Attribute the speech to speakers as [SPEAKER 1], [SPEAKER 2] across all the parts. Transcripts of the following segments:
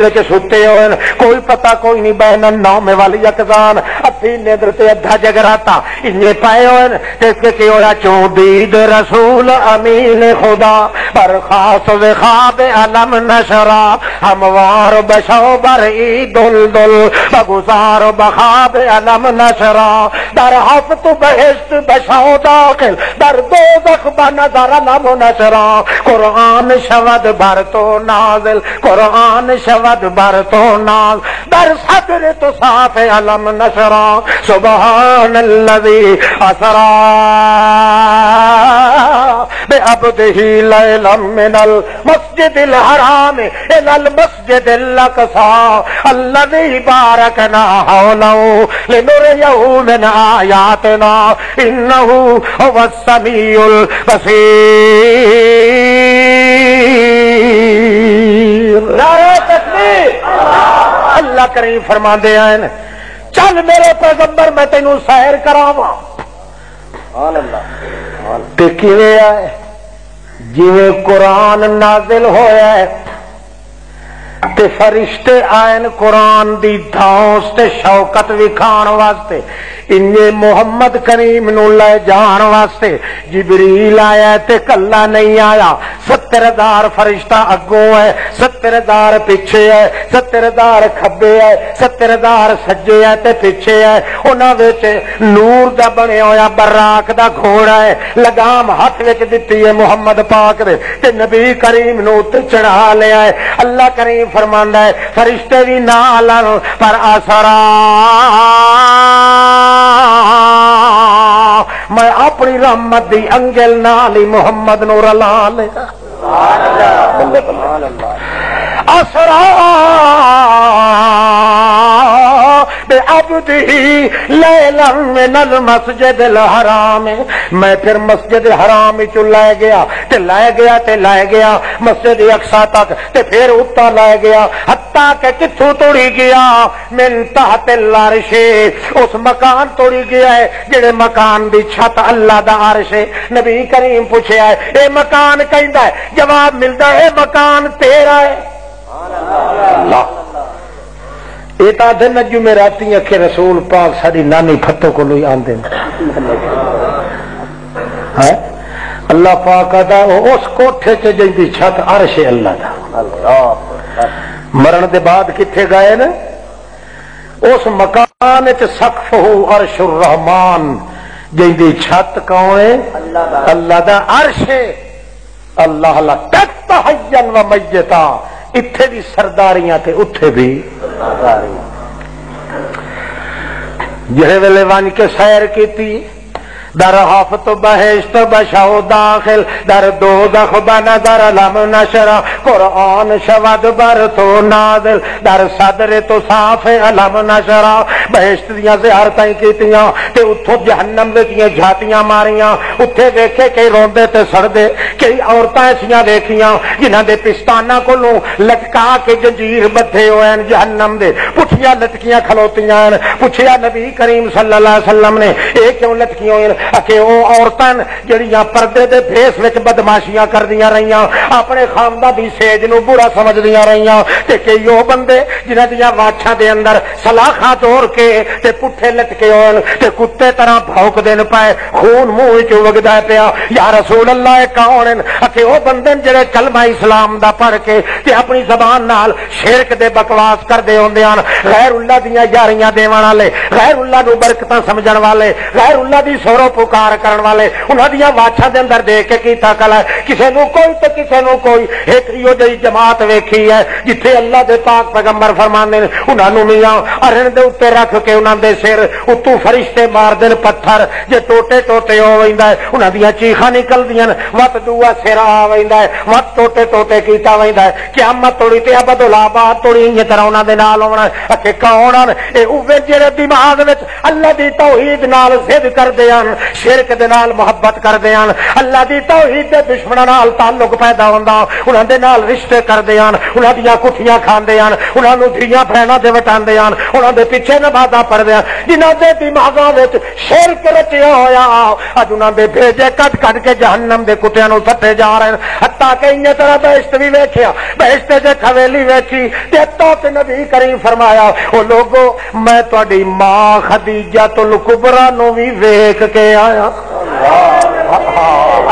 [SPEAKER 1] ستے ہوئے کوئی پتہ کوئی نہیں بہن نوم والی یکزان ادھی نیندر تے ادھا جگراتا انہیں پائے ہوئے اس کے کی ہویا چون دید رسول امین خدا برخاص وخاب علم نشرا ہموار بشو بری دل دل بگزار بخاب علم نشرا در حفت بہشت بشو داخل در دوزخ بنظر علم نشرا قرآن شود بر تو نازل قرآن شود بر تو ناز در صدر تو صاف علم نشرا سبحان الذی اسرا بعبده لیلا من المسجد الحرام الى المسجد الاقصى الذي باركنا حوله لنريه من آیاتنا انه هو السمیع البصیر. اللہ کریم فرما دے ہیں چل میرے پیغمبر میں تینوں سیر کراواں. تے کیویں آئے جویں قرآن نازل ہویا ہے تے فرشتے آئن قرآن دی دھاؤس تے شوکت وکھان واسطے انہیں محمد کریم نو لے جان واسطے جبریل آیا تے کلا نہیں آیا. 70,000 فرشتہ اگوں ہے 70,000 پیچھے ہے 70,000 کھبے ہے 70,000 سجے ہے تے پیچھے ہے. انہاں وچ نور دا بنے ہویا براق دا گھوڑا ہے لگام ہاتھ وچ دتی ہے محمد پاک دے تے نبی کریم نو تے چڑھا لیا ہے. اللہ کریم فرماندا ہے فرشتے بھی نال پر اسرا میں اپنی رحمت دی انگل نال ہی محمد نو رلا لے. اسرا بعبده لیلا من المسجد الحرام میں پھر مسجد حرام چ لے گیا تے لے گیا مسجد اقصی تک تے پھر اتنا لے گیا حتیٰ کہ کتھوں توڑی گیا من تحت العرش اس مکان توڑی گیا ہے جڑے مکان دی چھت اللہ دا عرش ہے. نبی کریم پوچھیا ہے اے مکان کہندا ہے جواب ملدا ہے مکان تیرا ہے. اللہ یہ تو آدھے نجوم راتی اکھے رسول پاک ساری نانی پھتوں کو لوئی آندے اللہ پاک آدھا اس کوٹھے چ جیندی چھت عرش اللہ دا. مرن دے بعد کتھے گئے نا اس مکان چ سقفہ عرش الرحمان جیندی چھت کون ہے اللہ دا عرش ہے. اللہ لا تحین و میتا اتھے بھی سرداریاں تھے اتھے بھی جہے ویلے وان کے سیر کی تھی در حفت بہشت بشو داخل در دوزخ بنظر علم نشرا قرآن شود بر تو نازل در صدر تو صاف علم نشرا. بہشت دیاں زیارتیں کیتیاں تے اتھوں جہنم دیاں جھاتیاں ماریاں اتھے ویکھے کئی روندے تے سڑدے کئی عورتاں ایسیاں دیکھیاں جنہاں دے پستانہ کولوں لٹکا کے جنجیر بدھے ہوئے ہیں جہنم دے پٹھیاں لٹکیاں کھلوتیاں. پوچھیا نبی کریم صلی اللہ علیہ وسلم نے اے کیوں لٹکیاں ہوئے کہ وہ عورتاں جڑیاں پردے دے بھیس وچ بدماشیاں کردیاں رہیاں اپنے خامدہ دی سیج نو برا سمجھدیاں رہیاں تے کئی وہ بندے جنہاں دیاں واچھاں دے اندر سلاخاں توڑ کے تے پٹھے لٹکے ہون تے کتے طرح بھونک دین پائے خون منہ وچوں وگدا پیا. یا رسول اللہ کون ہیں کہ وہ بندے جڑے کلمہ اسلام دا پڑھ کے تے اپنی زبان نال شرک دے بکواس کردے ہوندے ہن غیر اللہ دیاں یاریاں دیوان والے غیر اللہ نو برکتاں سمجھن والے غیر اللہ دی سورو پکار کرن والے انہاں دیاں واچھاں دے اندر دیکھ کے کیتا کلا کسے نو کوئی تے کسے نو کوئی ایک ایو جہی جماعت ویکھی ہے جتھے اللہ دے پاک پیغمبر فرماندے نے انہاں نو میاں ارن دے اوتے رکھ کے انہاں دے سر اتوں فرشتے مار دین پتھر جے ٹوٹے ٹوٹے ہو ویندا ہے انہاں دیاں چیخاں نکلدیاں وت دوا سر آ ویندا ہے وت ٹوٹے ٹوٹے کیتا ویندا ہے قیامت توڑی تے ابدالآباد توڑی یہ طرح انہاں دے نال ہونا کہ کون اے اوے جڑے دماغ وچ اللہ دی توحید نال ضد کردے ہن شرک دے نال محبت کردے ہیں، اللہ دی توحید دے دشمناں نال تعلق پیدا ہوندا، انہاں دے نال رشتے کردے ہیں، انہاں دیاں کٹھیاں کھاندے ہیں، انہاں نوں دھیاں بہناں تے وٹاندے ہیں، انہاں دے پیچھے نمازاں پڑھدے ہیں، جنہاں دے دماغاں وچ شرک رچیا ہویا اج انہاں دے بھیجے کٹ کٹ کے جہنم دے کتیاں نوں سٹے جا رہے ہیں۔ حتیٰ کہ انہی طرح بہشت بھی ویکھیا، بہشت دے حویلی ویکھی تے تو نبی کریم فرمایا او لوگو میں تہاڈی ماں خدیجہ الکبریٰ نو بھی ویکھ کے آیا۔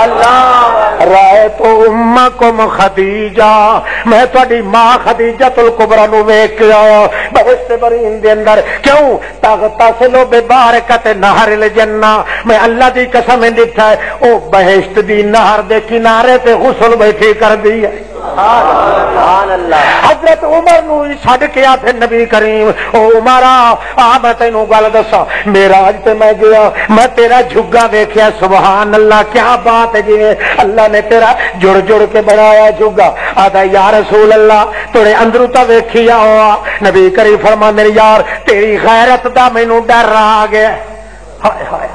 [SPEAKER 1] اللہ رأیت امکم خدیجہ، میں تہاڈی ماں خدیجہ الکبریٰ نو ویکھ کے آیا بہشت برین دے اندر۔ کیوں؟ تغتسل ببارکۃ نہر الجنہ، میں اللہ دی قسم دکھا ہے او بہشت دی نہر دے کنارے تے غسل بیٹھی کر دی ہے۔ سبحان اللہ۔ حضرت عمر نو چھڈ کے آ پھر نبی کریم او عمرا آ میں تینوں گل دساں، معراج تے میں گیا، میں تیرا جھگا ویکھیا، سبحان اللہ کیا بات ہے، جی اللہ نے تیرا جڑ جڑ کے بنایا جھگا۔ آدا یا رسول اللہ تھوڑے اندروں تا ویکھیا ہوا، نبی کریم فرماندے یار تیری غیرت دا مینوں ڈر آ گیا۔ ہائے ہائے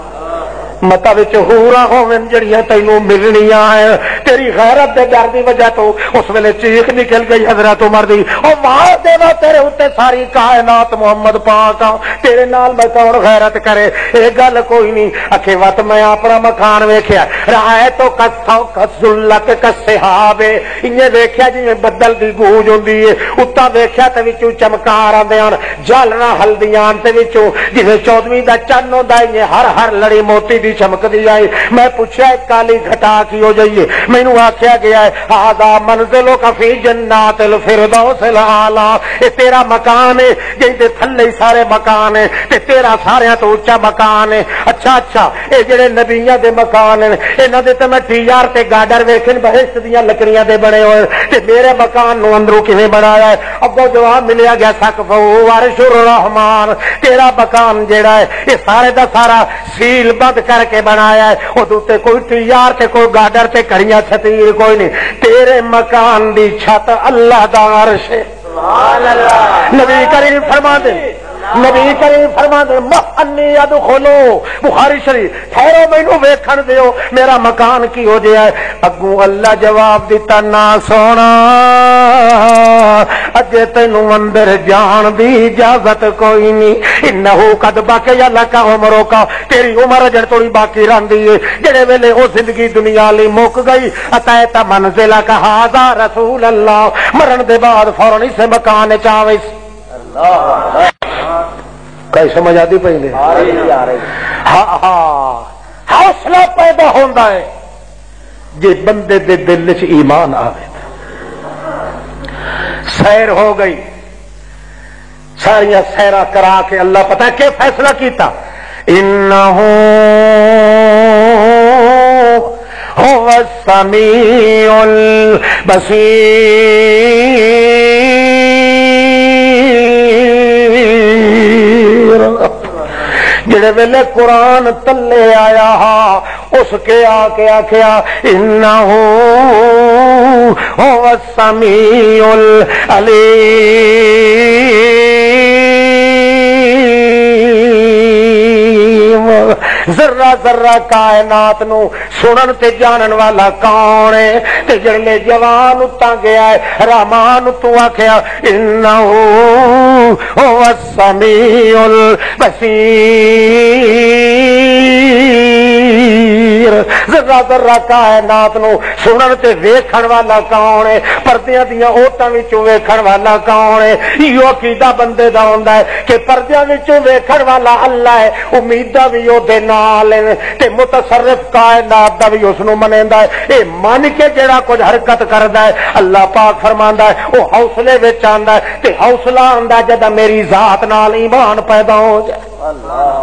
[SPEAKER 1] متا وچ ہورا ہوون جڑیاں تینوں ملنیاں ہیں، تیری غیرت دے ڈر دی وجہ تو اس ویلے چیخ نکل گئی حضرت عمر دی، او مار دیوا تیرے اوتے ساری کائنات محمد پاک تیرے نال میں کون غیرت کرے۔ اے گل کوئی نہیں، اکھے وت میں اپنا مکان ویکھیا، رائے تو کسو کسلت کسحاب، انہیں ویکھیا جویں بدل دی گونج ہوندی ہے، اُتا ویکھیا تے وچوں چمکار آندے ہن، جالنا ہلدیاں تے وچوں جویں 14ویں دا چن ہوندا ہے، ہر ہر لڑی موتی دی چمک دی آئی۔ میں پوچھا کالی گھٹا کی ہو جائیے، مینوں آکھیا گیا ہے ھذا منزلک فی جنات الفردوس الاعلی، اے تیرا مکان ہے جے دے تھلے سارے مکان ہے تے تیرا سارے تو اونچا مکان ہے۔ اچھا اچھا اے جڑے نبیاں دے مکان ہیں انہاں دے تے میں ٹیار تے گاڈر ویکھن بہشت دیاں لکڑیاں دے بنے ہوئے تے میرے مکان نو اندروں کیویں بنایا ہے؟ ابو جواب ملیا گیا سقف عرش الرحمان، تیرا مکان جیڑا ہے یہ سارے دا سارا سیل بند کر کے بنایا ہے، او تے کوئی تیار تے کوئی گاڈر تے کڑیاں چھتیر کوئی نہیں، تیرے مکان دی چھت اللہ دا عرش ہے۔ سبحان اللہ۔ نبی کریم فرما دے، نبی کریم فرما دے مَحَنِّي ادخلو، بخاری شریف، ٹھہرو مینوں ویکھن دیو میرا مکان کی ہو جائے۔ اگوں اللہ جواب دیتا نہ سونا اجے تینوں اندر جان دی اجازت کوئی نہیں، انہو قد بقی لک عمرک، تیری عمر اجڑ تھوڑی باقی رہندی ہے، جڑے ویلے او زندگی دنیا لی مک گئی، اتیت منزلک ھذا رسول اللہ، مرن دے بعد فوراً اسے مکان چاوے۔ کئی سمجھ آتی پئی نے؟ ہاں ہاں حوصلہ پیدا ہوندا ہے جے بندے دے دل وچ ایمان آوے۔ سیر ہو گئی، ساریاں سیرا کرا کے اللہ پتہ ہے کہ فیصلہ کیتا، انہو هو السمیع البصیر، جڑے ویلے قرآن تلے آیا ہا اس کے آ کے آخیا انہو هو السمیع العلیم، ذرہ ذرہ کائنات نو سنن تے جانن والا کون ہے؟ تے جڑے جوان اتاں گیا ہے رحمان تو آخیا انہو هو السمیع البصیر، ذرہ ذرہ کائنات نو سنن تے ویکھن والا کون ہے؟ پردیاں دیاں اوٹاں وچوں ویکھن والا کون ہے؟ ایو عقیدہ بندے دا ہوندا ہے کہ پردیاں وچوں ویکھن والا اللہ ہے، امیداں وی او دے نال ہیں تے متصرف کائنات دا وی اس نو منیندا ہے۔ اے من کے جڑا کچھ حرکت کردا ہے اللہ پاک فرماندا ہے او حوصلے وچ آندا ہے تے حوصلہ آندا جدا میری ذات نال ایمان پیدا ہو جائے۔ اللہ